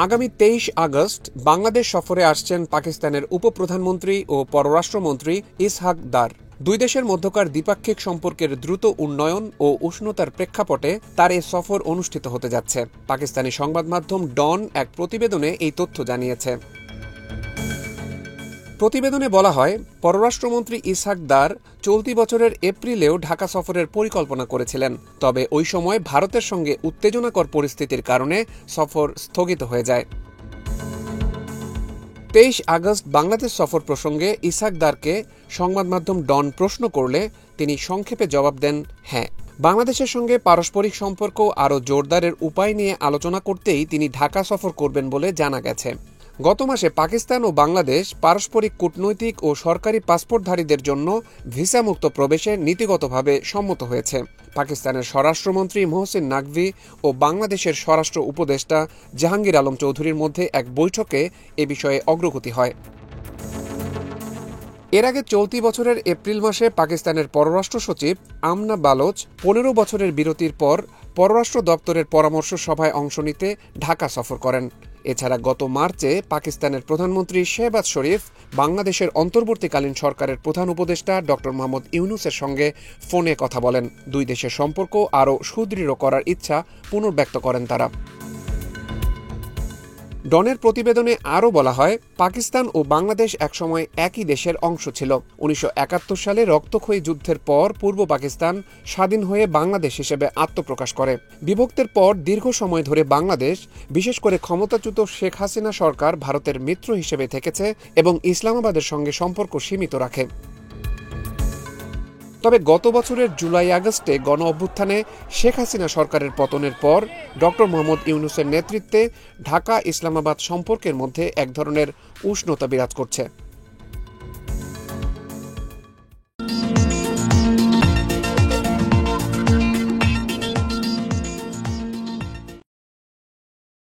আগামী ২৩ আগস্ট বাংলাদেশ সফরে আসছেন পাকিস্তানের উপপ্রধানমন্ত্রী ও পররাষ্ট্রমন্ত্রী ইসহাক দার। দুই দেশের মধ্যকার দ্বিপাক্ষিক সম্পর্কের দ্রুত উন্নয়ন ও উষ্ণতার প্রেক্ষাপটে তার এ সফর অনুষ্ঠিত হতে যাচ্ছে। পাকিস্তানি সংবাদ মাধ্যম ডন এক প্রতিবেদনে এই তথ্য জানিয়েছে। প্রতিবেদনে বলা হয়, পররাষ্ট্রমন্ত্রী ইসহাক দার চলতি বছরের এপ্রিলেও ঢাকা সফরের পরিকল্পনা করেছিলেন, তবে ওই সময় ভারতের সঙ্গে উত্তেজনাকর পরিস্থিতির কারণে সফর স্থগিত হয়ে যায়। ২৩ আগস্ট বাংলাদেশ সফর প্রসঙ্গে ইসহাক দারকে সংবাদ মাধ্যম ডন প্রশ্ন করলে তিনি সংক্ষেপে জবাব দেন, হ্যাঁ। বাংলাদেশের সঙ্গে পারস্পরিক সম্পর্ক আরও জোরদারের উপায় নিয়ে আলোচনা করতেই তিনি ঢাকা সফর করবেন বলে জানা গেছে। গত মাসে পাকিস্তান ও বাংলাদেশ পারস্পরিক কূটনৈতিক ও সরকারি পাসপোর্টধারীদের জন্য ভিসামুক্ত প্রবেশে নীতিগতভাবে সম্মত হয়েছে। পাকিস্তানের স্বরাষ্ট্রমন্ত্রী মোহসিন নাকভি ও বাংলাদেশের স্বরাষ্ট্র উপদেষ্টা জাহাঙ্গীর আলম চৌধুরীর মধ্যে এক বৈঠকে এ বিষয়ে অগ্রগতি হয়। এর আগে চলতি বছরের এপ্রিল মাসে পাকিস্তানের পররাষ্ট্র সচিব আমনা বালোচ ১৫ বছরের বিরতির পর পররাষ্ট্র দপ্তরের পরামর্শ সভায় অংশ নিতে ঢাকা সফর করেন। এছাড়া গত মার্চে পাকিস্তানের প্রধানমন্ত্রী শেহবাজ শরীফ বাংলাদেশের অন্তর্বর্তীকালীন সরকারের প্রধান উপদেষ্টা ড মোহাম্মদ ইউনূসের সঙ্গে ফোনে কথা বলেন। দুই দেশের সম্পর্ক আরও সুদৃঢ় করার ইচ্ছা পুনর্ব্যক্ত করেন তারা। ডনের প্রতিবেদনে আরও বলা হয়, পাকিস্তান ও বাংলাদেশ একসময় একই দেশের অংশ ছিল। ১৯৭১ সালে রক্তক্ষয়ী যুদ্ধের পর পূর্ব পাকিস্তান স্বাধীন হয়ে বাংলাদেশ হিসেবে আত্মপ্রকাশ করে। বিভক্তির পর দীর্ঘ সময় ধরে বাংলাদেশ, বিশেষ করে ক্ষমতাচ্যুত শেখ হাসিনা সরকার, ভারতের মিত্র হিসেবে থেকেছে এবং ইসলামাবাদের সঙ্গে সম্পর্ক সীমিত রাখে। তবে গত বছরের জুলাই আগস্টে গণ অভ্যুত্থানে শেখ হাসিনা সরকারের পতনের পর ড মোহাম্মদ ইউনূসের নেতৃত্বে ঢাকা ইসলামাবাদ সম্পর্কের মধ্যে এক ধরনের উষ্ণতা বিরাজ করছে।